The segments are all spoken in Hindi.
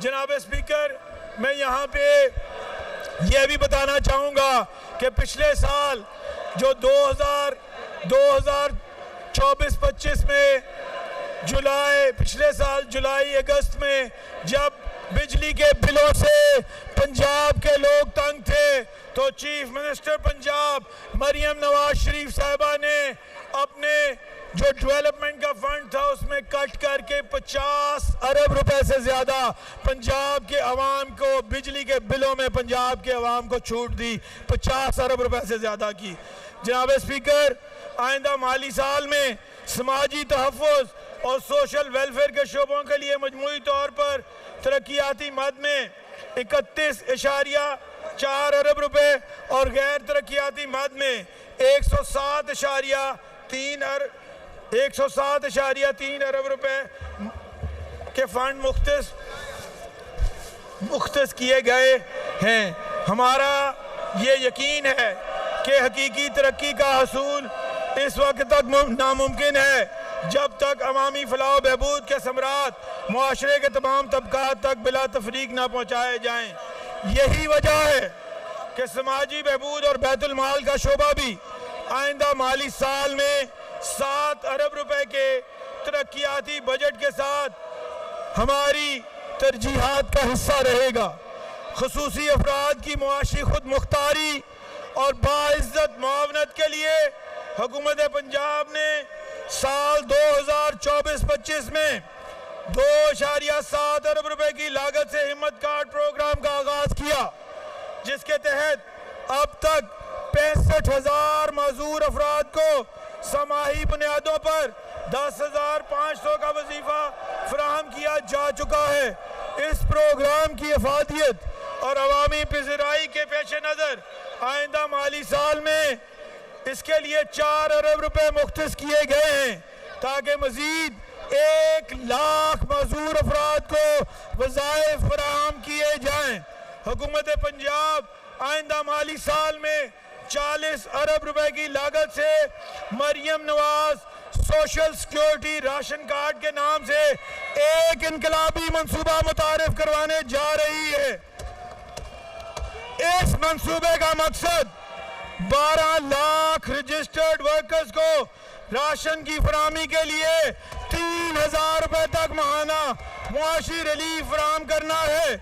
जनाब स्पीकर, मैं यहाँ पे यह भी बताना चाहूँगा कि पिछले साल जो 2024-25 में पिछले साल जुलाई अगस्त में जब बिजली के बिलों से पंजाब के लोग तंग थे, तो चीफ मिनिस्टर पंजाब मरियम नवाज शरीफ साहिबा ने अपने जो डेवलपमेंट का फंड था उसमें कट करके 50 अरब रुपए से ज़्यादा पंजाब के अवाम को बिजली के बिलों में पंजाब के अवाम को छूट दी, 50 अरब रुपए से ज़्यादा की। जनाब स्पीकर, आइंदा माली साल में समाजी तहफ़्फ़ुज़ और सोशल वेलफेयर के शोबों के लिए मजमूई तौर पर तरक्याती मद में 31.4 अरब रुपए और गैर तरक्याती मद में 107.3 अरब रुपए के फंड मुख्तस किए गए हैं। हमारा ये यकीन है कि हकीकी तरक्की का हसूल इस वक्त तक नामुमकिन है जब तक अवामी फलाह बहबूद के समरात मुआशरे के तमाम तबकात तक बिला तफरीक ना पहुँचाए जाएँ। यही वजह है कि समाजी बहबूद और बैतुल माल का शोबा भी आइंदा माली साल में 7 अरब रुपए के तरक्याती बजट के साथ हमारी तरजीहात का हिस्सा रहेगा। खुसूसी अफराद की मुआशी खुद मुख्तारी और बाइज्जत मुआवनत के लिए हुकूमत पंजाब ने साल 2024-25 में 2.7 अरब रुपए की लागत से हिम्मत कार्ड प्रोग्राम का आगाज किया, जिसके तहत अब तक 65,000 मजदूर अफराद को समाही बुनियादों पर 10,500 का वजीफा फराहम किया जा चुका है। इस प्रोग्राम की अफादियत और अवामी पज़ीराई के पेश नज़र आइंदा माली साल में इसके लिए 4 अरब रुपए मुख्तस किए गए हैं ताकि मजीद 1 लाख मजदूर अफराद को वज़ाइफ फराहम किए जाएं। हुकूमत पंजाब आइंदा माली साल में 40 अरब रुपए की लागत से Maryam Nawaz social security ration card के नाम से एक इनकलाबी मंसूबा मुतारिफ करवाने जा रही है। इस मंसूबे का मकसद 12 लाख रजिस्टर्ड वर्कर्स को राशन की फराहमी के लिए 3,000 रुपए तक माहाना मुआशी रिलीफ फराहम करना है।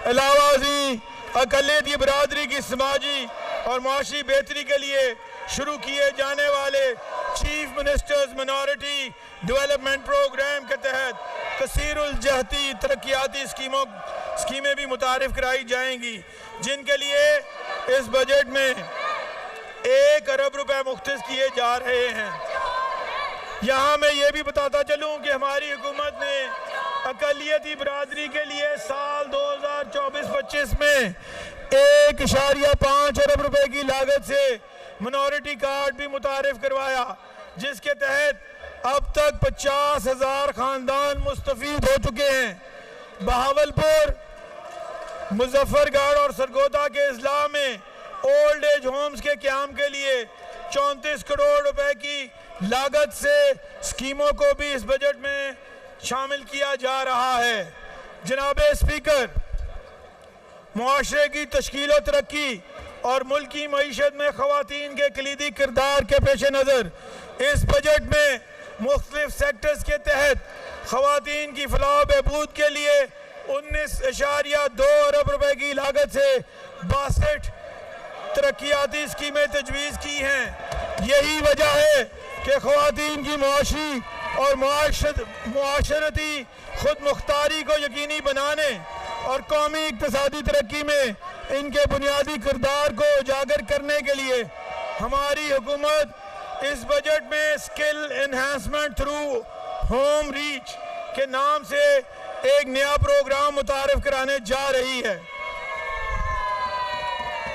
अलावाजी अकलियती बरादरी की समाजी और मुआशी बेहतरी के लिए शुरू किए जाने वाले chief ministers minority development program के तहत कसीरुल जहती तरक्याती स्कीमें भी मुतारिफ कराई जाएंगी, जिनके लिए इस बजट में 1 अरब रुपए मुख्तस किए जा रहे हैं। यहाँ मैं ये भी बताता चलूँ कि हमारी हुकूमत ने अकलियती बरादरी के लिए साल 2024-25 में 1.5 अरब रुपए की लागत से मिनॉरिटी कार्ड भी मुतारिफ करवाया, जिसके तहत अब तक 50,000 खानदान मुस्तफीद हो चुके हैं। बहावलपुर, मुजफ्फरगढ़ और सरगोदा के अजला में ओल्ड एज होम्स के क़याम के लिए 34 करोड़ रुपए की लागत से स्कीमों को भी इस बजट में शामिल किया जा रहा है। जनाब स्पीकर, मुआशरे की तश्कील और तरक्की और मुल्क की मईशत में ख़वातीन के कलीदी किरदार के पेश नज़र इस बजट में मुख्तलिफ सेक्टर्स के तहत ख़वातीन की फलाह बहबूद के लिए 19.2 अरब रुपए की लागत से 62 तरक्याती स्कीमें तजवीज़ की हैं। यही वजह है कि ख़वातीन की मुआशी और मुआशरती खुद मुख्तारी को यकीनी बनाने और कौमी इक़्तिसादी तरक्की में इनके बुनियादी किरदार को उजागर करने के लिए हमारी हुकूमत इस बजट में skill enhancement through whom reach के नाम से एक नया प्रोग्राम मुतारिफ कराने जा रही है,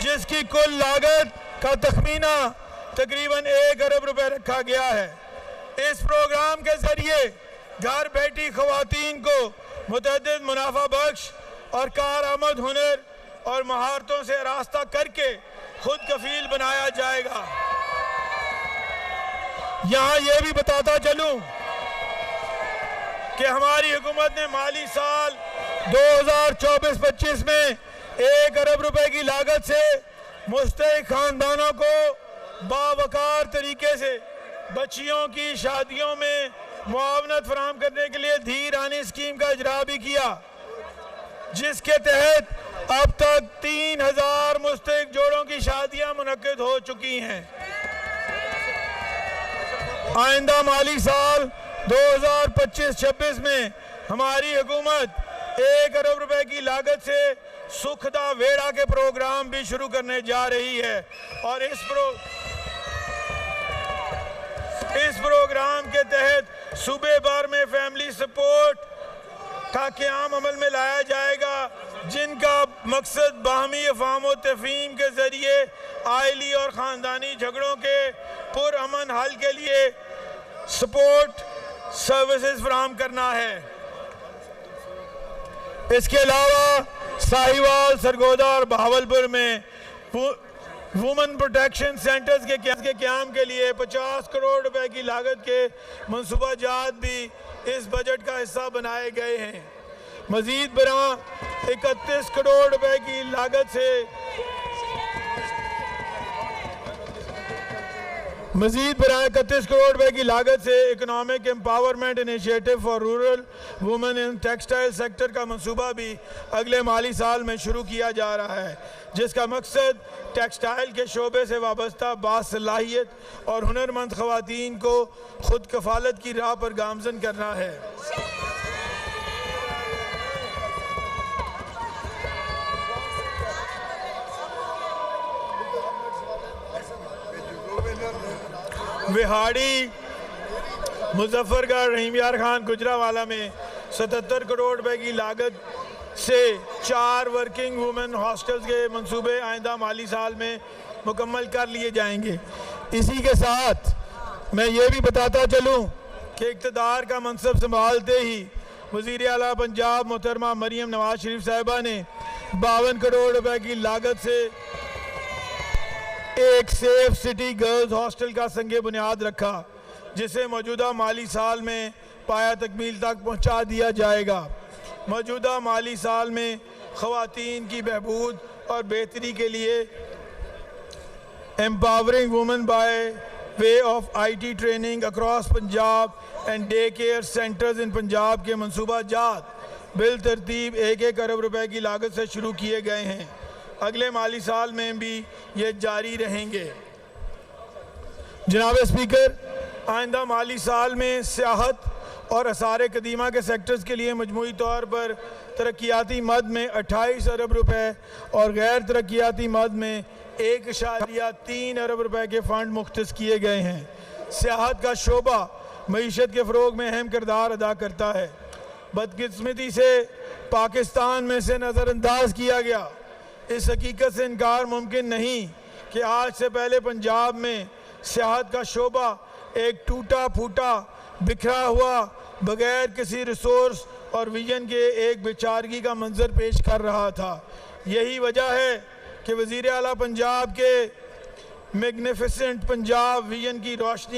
जिसकी कुल लागत का तखमीना तकरीबन 1 अरब रुपए रखा गया है। इस प्रोग्राम के जरिए घर बैठी ख़वातीन को मुतअद्दिद मुनाफा बख्श और कारआमद हुनर और महारतों से रास्ता करके खुद कफील बनाया जाएगा। यहाँ ये भी बताता चलूँ कि हमारी हुकूमत ने माली साल 2024-25 में 1 अरब रुपए की लागत से मुस्तहिक खानदानों को बावकार तरीके से बच्चियों की शादियों में मुआवनत फराहम करने के लिए धी रानी स्कीम का इजरा भी किया, जिसके तहत अब तक 3000 मुस्तहिक जोड़ों की शादियां मुनक्किद हो चुकी हैं। आइंदा माली साल 2025-26 में हमारी हुकूमत 1 अरब रुपए की लागत से सुखदा वेड़ा के प्रोग्राम भी शुरू करने जा रही है और इस प्रोग्राम के तहत सूबे भर में फैमिली सपोर्ट का क़याम अमल में लाया जाएगा, जिनका मकसद बाहमी अफ़ाम व तफ़हीम के ज़रिए आइली और ख़ानदानी झगड़ों के पुरअमन हल के लिए सपोर्ट सर्विसेज फराहम करना है। इसके अलावा साहिवाल, सरगोदा और बहावलपुर में वुमेन प्रोटेक्शन सेंटर्स के क़याम के लिए 50 करोड़ रुपए की लागत के मनसूबा जात भी इस बजट का हिस्सा बनाए गए हैं। मजीद बरां 31 करोड़ रुपए की लागत से economic empowerment initiative for rural women in textile sector का मंसूबा भी अगले माली साल में शुरू किया जा रहा है, जिसका मकसद टेक्सटाइल के शोबे से वाबस्ता बासलाहियत और हुनरमंद ख़वातीन को खुद कफालत की राह पर गामज़न करना है। विहाड़ी, मुजफ्फरगढ़, रहीम यार खान, गुजरावाला में 77 करोड़ रुपए की लागत से 4 वर्किंग वुमेन हॉस्टल्स के मंसूबे आइंदा माली साल में मुकम्मल कर लिए जाएंगे। इसी के साथ मैं ये भी बताता चलूँ कि इक़्तिदार का मनसब संभालते ही वज़ीर आला पंजाब मोहतरमा मरीम नवाज शरीफ साहिबा ने 52 करोड़ रुपए की लागत से एक सेफ सिटी गर्ल्स हॉस्टल का संगे बुनियाद रखा, जिसे मौजूदा माली साल में पाया तकमील तक पहुंचा दिया जाएगा। मौजूदा माली साल में ख़वातीन की बहबूद और बेहतरी के लिए empowering women by way of IT training across Punjab and day care centres इन पंजाब के मनसूबा जात बिल तरतीब 1-1 अरब रुपए की लागत से शुरू किए गए हैं। अगले माली साल में भी ये जारी रहेंगे। जनाब स्पीकर, आइंदा माली साल में सियाहत और आसार कदीमा के सेक्टर्स के लिए मजमूई तौर पर तरक्याती मद में 28 अरब रुपए और गैर तरक्याती मद में 1.3 अरब रुपए के फ़ंड मुख्तस किए गए हैं। सियाहत का शोबा मईशत के फ़रोग में अहम किरदार अदा करता है। बदकिस्मती से पाकिस्तान में से नज़रअंदाज किया गया। इस हकीकत से इनकार मुमकिन नहीं कि आज से पहले पंजाब में सियाहत का शोबा एक टूटा फूटा, बिखरा हुआ, बगैर किसी रिसोर्स और विजन के एक बेचारगी का मंजर पेश कर रहा था। यही वजह है कि वज़ीर आला पंजाब के मैग्निफिसेंट पंजाब विजन की रोशनी